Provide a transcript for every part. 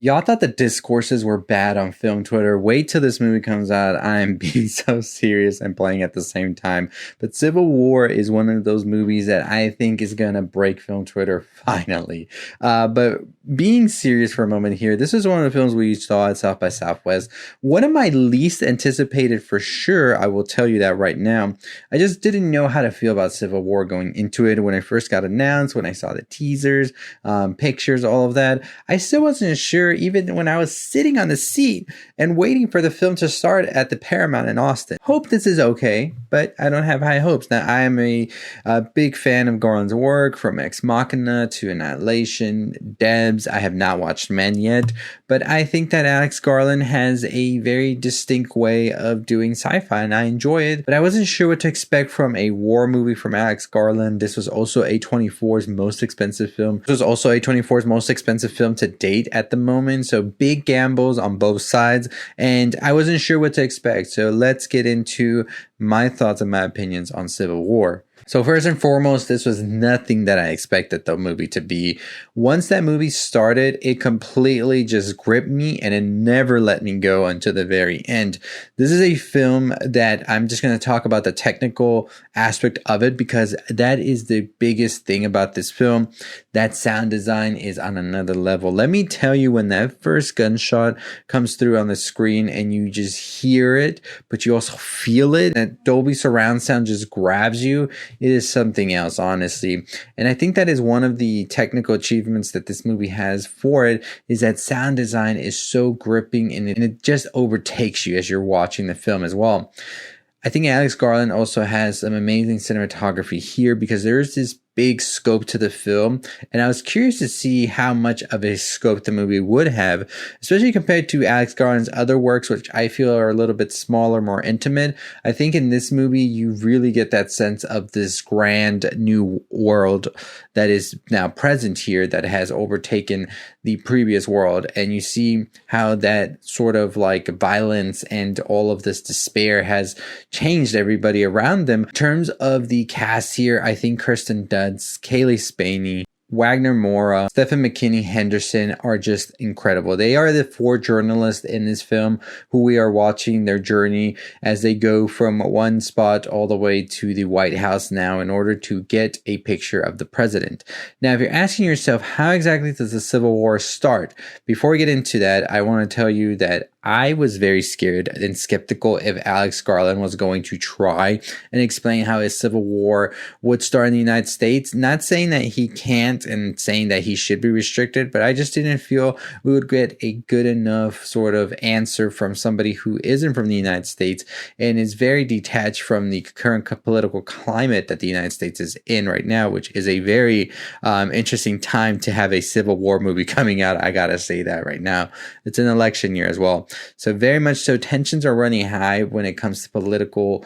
Y'all thought the discourses were bad on film Twitter. Wait till this movie comes out. I am being so serious and playing at the same time. But Civil War is one of those movies that I think is going to break film Twitter finally. But being serious for a moment here, this is one of the films we saw at South by Southwest. One of my least anticipated for sure. I will tell you that right now. I just didn't know how to feel about Civil War going into it when it first got announced, when I saw the teasers, pictures, all of that. I still wasn't sure even when I was sitting on the seat and waiting for the film to start at the Paramount in Austin. Hope this is okay, but I don't have high hopes. Now, I am a big fan of Garland's work, from Ex Machina to Annihilation, Debs. I have not watched Men yet, but I think that Alex Garland has a very distinct way of doing sci-fi, and I enjoy it. But I wasn't sure what to expect from a war movie from Alex Garland. This was also A24's most expensive film. This was also A24's most expensive film to date at the moment. So big gambles on both sides, and I wasn't sure what to expect. So let's get into my thoughts and my opinions on Civil War. So first and foremost, this was nothing that I expected the movie to be. Once that movie started, it completely just gripped me and it never let me go until the very end. This is a film that I'm just going to talk about the technical aspect of it, because that is the biggest thing about this film. That sound design is on another level. Let me tell you, when that first gunshot comes through on the screen and you just hear it, but you also feel it, that Dolby surround sound just grabs you. It is something else, honestly. And I think that is one of the technical achievements that this movie has for it, is that sound design is so gripping, and it just overtakes you as you're watching the film as well. I think Alex Garland also has some amazing cinematography here, because there's this big scope to the film, and I was curious to see how much of a scope the movie would have, especially compared to Alex Garland's other works, which I feel are a little bit smaller, more intimate. I think in this movie you really get that sense of this grand new world that is now present here, that has overtaken the previous world, and you see how that sort of like violence and all of this despair has changed everybody around them. In terms of the cast here, I think Kisten Dunst, Cailee, Spaeny, Wagner Moura, Stephen McKinley, Henderson are just incredible. They are the four journalists in this film who we are watching their journey as they go from one spot all the way to the White House now in order to get a picture of the president. Now, if you're asking yourself, how exactly does the Civil War start? Before we get into that, I want to tell you that I was very scared and skeptical if Alex Garland was going to try and explain how a civil war would start in the United States. Not saying that he can't and saying that he should be restricted, but I just didn't feel we would get a good enough sort of answer from somebody who isn't from the United States and is very detached from the current political climate that the United States is in right now, which is a very interesting time to have a civil war movie coming out. I gotta say that right now. It's an election year as well. So very much so, tensions are running high when it comes to political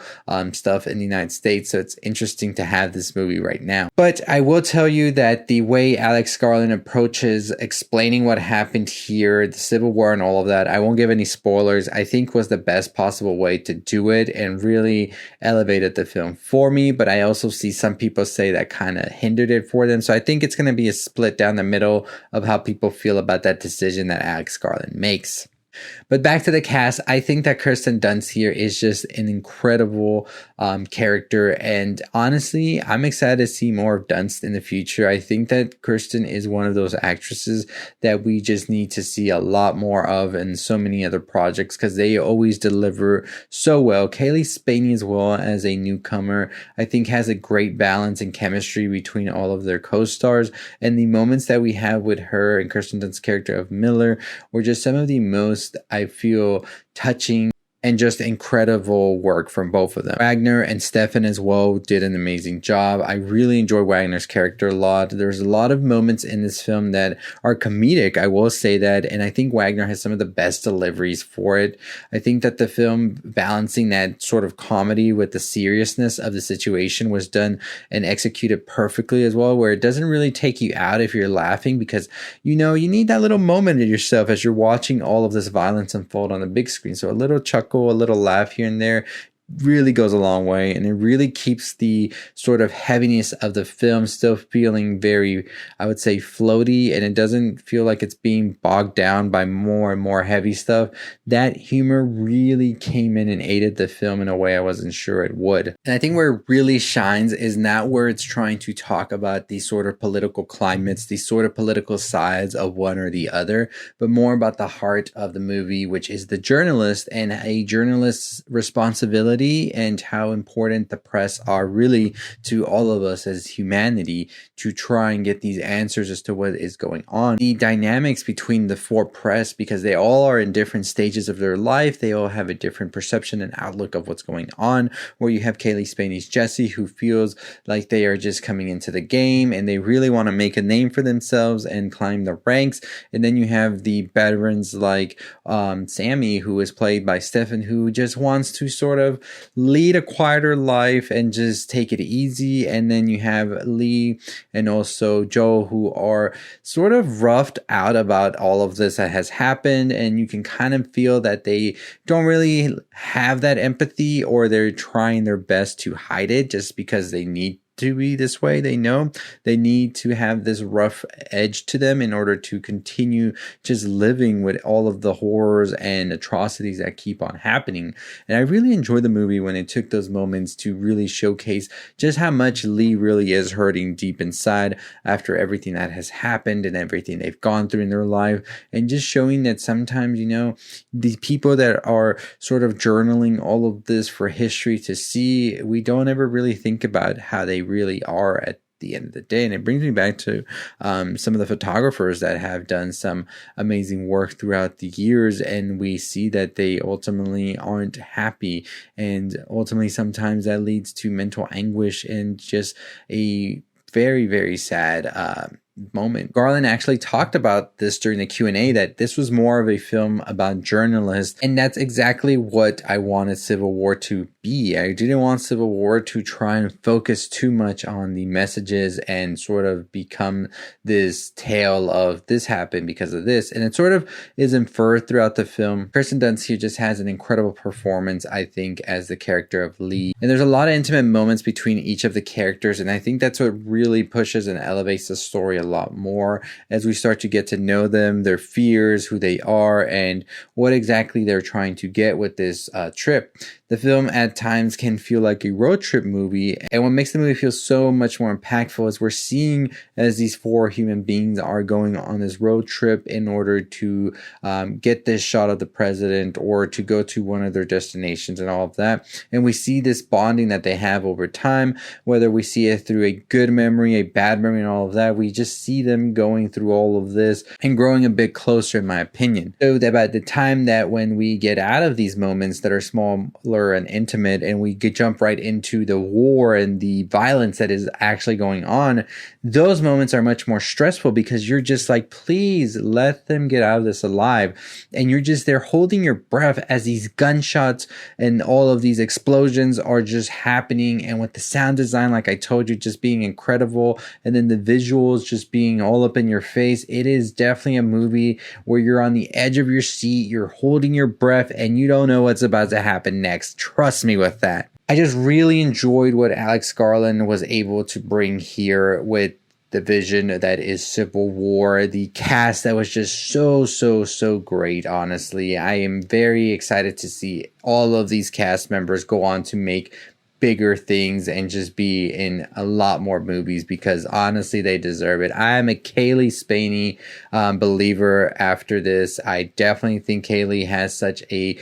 stuff in the United States. So it's interesting to have this movie right now. But I will tell you that the way Alex Garland approaches explaining what happened here, the Civil War and all of that, I won't give any spoilers, I think was the best possible way to do it and really elevated the film for me. But I also see some people say that kind of hindered it for them. So I think it's going to be a split down the middle of how people feel about that decision that Alex Garland makes. But back to the cast, I think that Kisten Dunst here is just an incredible character, and honestly, I'm excited to see more of Dunst in the future. I think that Kisten is one of those actresses that we just need to see a lot more of in so many other projects, because they always deliver so well. Cailee, Spaeny as well, as a newcomer, I think has a great balance and chemistry between all of their co-stars, and the moments that we have with her and Kisten Dunst's character of Miller were just some of the most, I feel, touching and just incredible work from both of them. Wagner and Stefan as well did an amazing job. I really enjoy Wagner's character a lot. There's a lot of moments in this film that are comedic, I will say that, and I think Wagner has some of the best deliveries for it. I think that the film balancing that sort of comedy with the seriousness of the situation was done and executed perfectly as well, where it doesn't really take you out if you're laughing, because you know you need that little moment in yourself as you're watching all of this violence unfold on the big screen. So a little chuckle, a little laugh here and there really goes a long way, and it really keeps the sort of heaviness of the film still feeling very, I would say, floaty, and it doesn't feel like it's being bogged down by more and more heavy stuff. That humor really came in and aided the film in a way I wasn't sure it would. And I think where it really shines is not where it's trying to talk about these sort of political climates, these sort of political sides of one or the other, but more about the heart of the movie, which is the journalist and a journalist's responsibility and how important the press are really to all of us as humanity to try and get these answers as to what is going on. The dynamics between the four press, because they all are in different stages of their life, they all have a different perception and outlook of what's going on, where you have Cailee Spaany's Jesse, who feels like they are just coming into the game and they really want to make a name for themselves and climb the ranks. And then you have the veterans like Sammy, who is played by Stefan, who just wants to sort of lead a quieter life and just take it easy. And then you have Lee and also Joe, who are sort of roughed out about all of this that has happened, and you can kind of feel that they don't really have that empathy, or they're trying their best to hide it just because they need to be this way. They know they need to have this rough edge to them in order to continue just living with all of the horrors and atrocities that keep on happening. And I really enjoyed the movie when it took those moments to really showcase just how much Lee really is hurting deep inside after everything that has happened and everything they've gone through in their life, and just showing that sometimes, you know, the people that are sort of journaling all of this for history to see, we don't ever really think about how they really are at the end of the day. And it brings me back to some of the photographers that have done some amazing work throughout the years, and we see that they ultimately aren't happy, and ultimately sometimes that leads to mental anguish and just a very, very sad moment. Garland actually talked about this during the Q&A, that this was more of a film about journalists, and that's exactly what I wanted Civil War to be. I didn't want Civil War to try and focus too much on the messages and sort of become this tale of this happened because of this, and it sort of is inferred throughout the film. Kisten Dunst here just has an incredible performance, I think, as the character of Lee, and there's a lot of intimate moments between each of the characters, and I think that's what really pushes and elevates the story a lot more as we start to get to know them, their fears, who they are, and what exactly they're trying to get with this trip. The film at times can feel like a road trip movie, and what makes the movie feel so much more impactful is we're seeing as these four human beings are going on this road trip in order to get this shot of the president or to go to one of their destinations and all of that. And we see this bonding that they have over time, whether we see it through a good memory, a bad memory, and all of that. We just see them going through all of this and growing a bit closer, in my opinion. So that by the time that when we get out of these moments that are smaller and intimate, and we jump right into the war and the violence that is actually going on, those moments are much more stressful, because you're just like, please let them get out of this alive. And you're just there holding your breath as these gunshots and all of these explosions are just happening, and with the sound design, like I told you, just being incredible, and then the visuals just being all up in your face. It is definitely a movie where you're on the edge of your seat, you're holding your breath, and you don't know what's about to happen next. Trust me with that. I just really enjoyed what Alex Garland was able to bring here with the vision that is Civil War. The cast that was just so great, honestly. I am very excited to see all of these cast members go on to make bigger things and just be in a lot more movies, because honestly they deserve it. I am a Cailee Spaeny believer after this. I definitely think Cailee has such a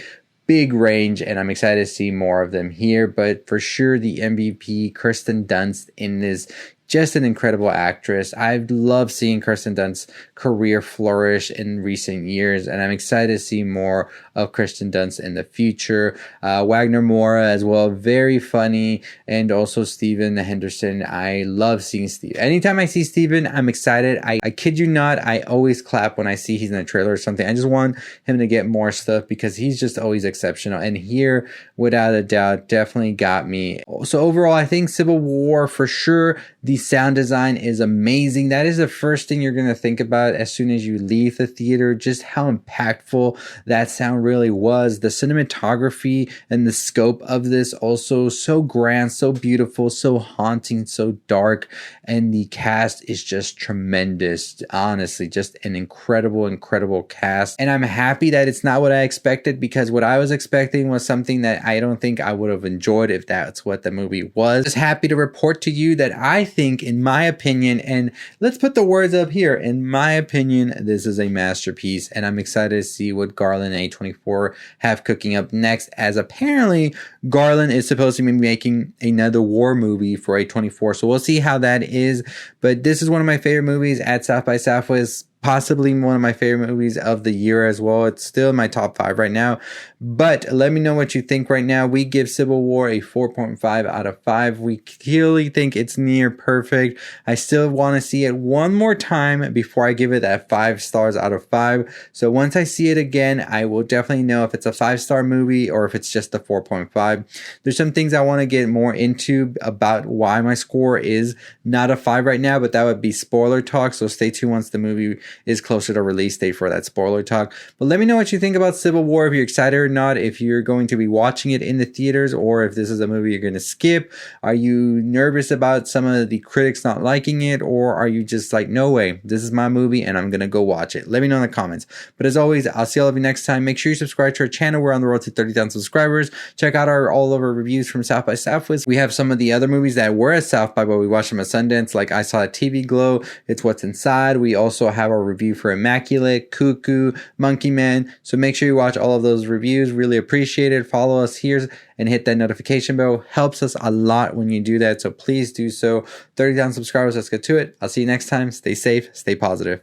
big range, and I'm excited to see more of them here. But for sure, the MVP, Kisten Dunst, in this, just an incredible actress. I've loved seeing Kisten Dunst's career flourish in recent years, and I'm excited to see more of Kisten Dunst in the future. Wagner Moura as well, very funny, and also Stephen Henderson. I love seeing Steve. Anytime I see Stephen, I'm excited. I kid you not, I always clap when I see he's in a trailer or something. I just want him to get more stuff because he's just always exceptional. And here, without a doubt, definitely got me. So overall, I think Civil War for sure. The sound design is amazing. That is the first thing you're going to think about as soon as you leave the theater, just how impactful that sound really was. The cinematography and the scope of this also so grand, so beautiful, so haunting, so dark, and the cast is just tremendous. Honestly, just an incredible cast, and I'm happy that it's not what I expected, because what I was expecting was something that I don't think I would have enjoyed if that's what the movie was. Just happy to report to you that I think, in my opinion, and let's put the words up here, in my opinion, this is a masterpiece, and I'm excited to see what Garland and A24 have cooking up next, as apparently Garland is supposed to be making another war movie for A24, so we'll see how that is. But this is one of my favorite movies at South by Southwest, possibly one of my favorite movies of the year as well. It's still in my top 5 right now, but let me know what you think right now. We give Civil War a 4.5 out of 5. We clearly think it's near perfect. I still want to see it one more time before I give it that 5 stars out of 5. So once I see it again, I will definitely know if it's a 5-star movie or if it's just a 4.5. There's some things I want to get more into about why my score is not a 5 right now, but that would be spoiler talk. So stay tuned once the movie is closer to release date for that spoiler talk. But let me know what you think about Civil War, if you're excited or not, if you're going to be watching it in the theaters, or if this is a movie you're going to skip. Are you nervous about some of the critics not liking it, or are you just like, no way, this is my movie and I'm going to go watch it? Let me know in the comments. But as always, I'll see all of you next time. Make sure you subscribe to our channel. We're on the road to 30,000 subscribers. Check out all of our reviews from South by Southwest. We have some of the other movies that were at South by, but we watched them at Sundance, like I Saw a TV Glow, It's What's Inside. We also have our review for Immaculate, Cuckoo, Monkey Man. So make sure you watch all of those reviews. Really appreciate it. Follow us here and hit that notification bell. Helps us a lot when you do that. So please do so. 30,000 subscribers. Let's get to it. I'll see you next time. Stay safe. Stay positive.